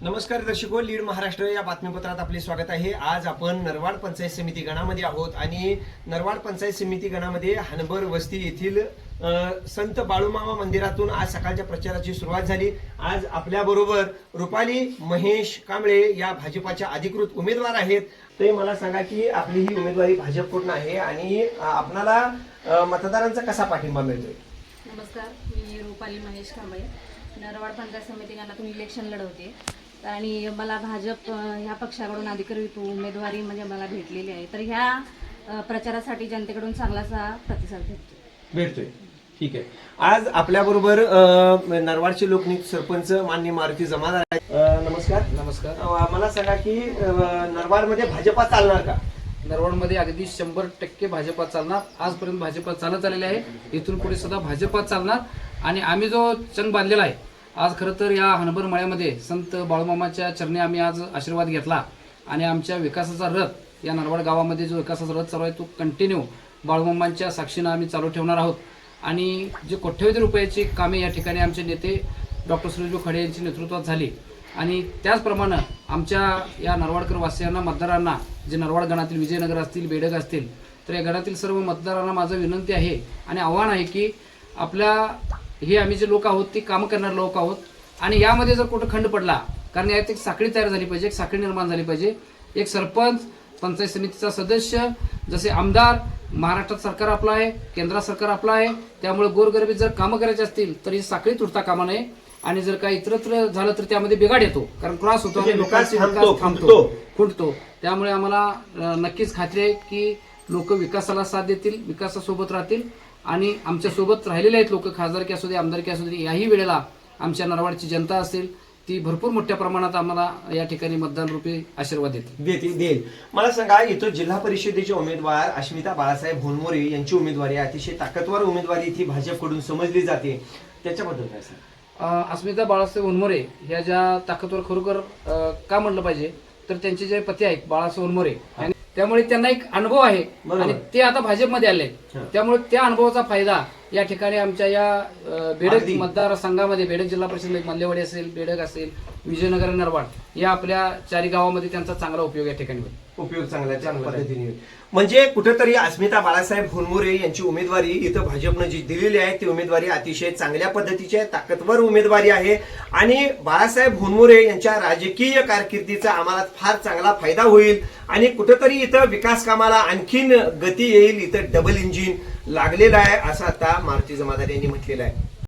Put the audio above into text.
नमस्कार दर्शको, लीड महाराष्ट्र या बातमीपत्रात आपले स्वागत आहे। आज आपण नरवाड पंचायत समिती गणामध्ये आहोत आणि नरवाड पंचायत समिती गणामध्ये हनबर वस्ती येथील संत बाळूमामा मंदिरातून आज सकाळच्या प्रचाराची सुरुवात झाली। आज आपल्या बरोबर रुपाली महेश कांबळे या भाजपाच्या अधिकृत उमेदवार आहेत। ते मला सांगा की आपली ही उमेदवारी भाजपकडून आहे आणि आपल्याला मतदारांचा कसा पाठिंबा मिळतोय? नमस्कार, मी रुपाली महेश कांबळे नरवाड पंचायत समिती गणातून इलेक्शन लढवते आणि मला भाजप ह्या पक्षाकडून अधिकृत उमेदवारी म्हणजे मला भेटलेली आहे। तर ह्या प्रचारासाठी जनतेकडून चांगलासा प्रतिसाद भेटतोय। ठीक आहे, आज आपल्या बरोबर नरवाडचे लोकनियुक्त सरपंच माननीय मारुती जमादार आहेत। नमस्कार। नमस्कार। मला सांगा की नरवाडमध्ये भाजपा चालणार का? नरवाडमध्ये अगदी 100% भाजपा चालणार। आजपर्यंत भाजपा चालत आलेले आहे, इथून पुढे सुद्धा भाजपा चालणार। आणि आम्ही जो चंग बांधलेला आहे, आज खरं तर या हनबर मळ्यामध्ये संत बाळूमामाच्या चरणी आम्ही आज आशीर्वाद घेतला आणि आमच्या विकासाचा रथ या नरवाड गावामध्ये जो विकासाचा रथ चालू आहे तो कंटिन्यू बाळूमामांच्या साक्षीनं आम्ही चालू ठेवणार आहोत। आणि जे कोट्यवधी रुपयाची कामे या ठिकाणी आमचे नेते डॉक्टर सुरेशभाऊ खडे यांच्या नेतृत्वात झाली आणि त्याचप्रमाणे आमच्या या नरवाडकर वासियांना, मतदारांना, जे नरवाड गणातील विजयनगर असतील, बेडग असतील, तर या गणातील सर्व मतदारांना माझं विनंती आहे आणि आव्हान आहे की आपल्या हे आम्ही जे लोक आहोत ती कामं करणारे लोक आहोत आणि यामध्ये जर कुठं खंड पडला, कारण यात एक साखळी तयार झाली पाहिजे, एक साखळी निर्माण झाली पाहिजे। एक सरपंच, पंचायत समितीचा सदस्य, जसे आमदार, महाराष्ट्रात सरकार आपलं आहे, केंद्रात सरकार आपलं आहे, त्यामुळे गोरगरिबीत जर कामं करायची असतील तर ही साखळी तुटता कामा नये आणि जर काही इतरत्र झालं तर त्यामध्ये बिघाड येतो, कारण क्रॉस होतो आणि लोकांचा विकास थांबतो, खुंटतो। त्यामुळे आम्हाला नक्कीच खात्री आहे की लोक विकासाला साथ देतील, विकासासोबत राहतील आणि आमच्या सोबत राहिलेले आहेत लोक, खासदारकी असू दे, आमदारकी असू दे, याही वेळेला आमच्या नरवाडची जनता असेल ती भरपूर मोठ्या प्रमाणात आम्हाला या ठिकाणी मतदान रूपी आशीर्वाद देईल। मला सांगा, इथं जिल्हा परिषदेचे उमेदवार अस्मिता बाळासाहेब भोनमोरे यांची उमेदवारी अतिशय ताकदवर उमेदवारी इथे भाजपकडून समजली जाते, त्याच्याबद्दल काय सांगा? अस्मिता बाळासाहेब भोनमोरे ह्या ज्या ताकदवर खरोखर का म्हणलं पाहिजे तर त्यांचे जे पती आहेत बाळासाहेब भोनमोरे, त्यामुळे त्यांना एक अनुभव आहे आणि ते आता भाजपमध्ये आले, त्यामुळे त्या अनुभवाचा फायदा या ठिकाणी आमच्या या बेडग मतदारसंघामध्ये, बेडग जिल्हा परिषद मल्लेवाडी असेल, बेडग असेल, विजयनगर, नरवाड या आपल्या चारी गावामध्ये त्यांचा चांगला उपयोग या ठिकाणी होईल। उपयोग चांगल्या पद्धतीने म्हणजे कुठेतरी अस्मिता बाळासाहेब भोनमोरे यांची उमेदवारी इथं भाजपनं जी दिलेली आहे ती उमेदवारी अतिशय चांगल्या पद्धतीची आहे, ताकदवर उमेदवारी आहे आणि बाळासाहेब भोनमोरे यांच्या राजकीय कारकिर्दीचा आम्हाला फार चांगला फायदा होईल आणि कुठेतरी इथं विकास कामाला आणखीन गती येईल, इथं डबल इंजिन लागलेलं आहे असं आता मारुती जमादार यांनी म्हटलेलं आहे।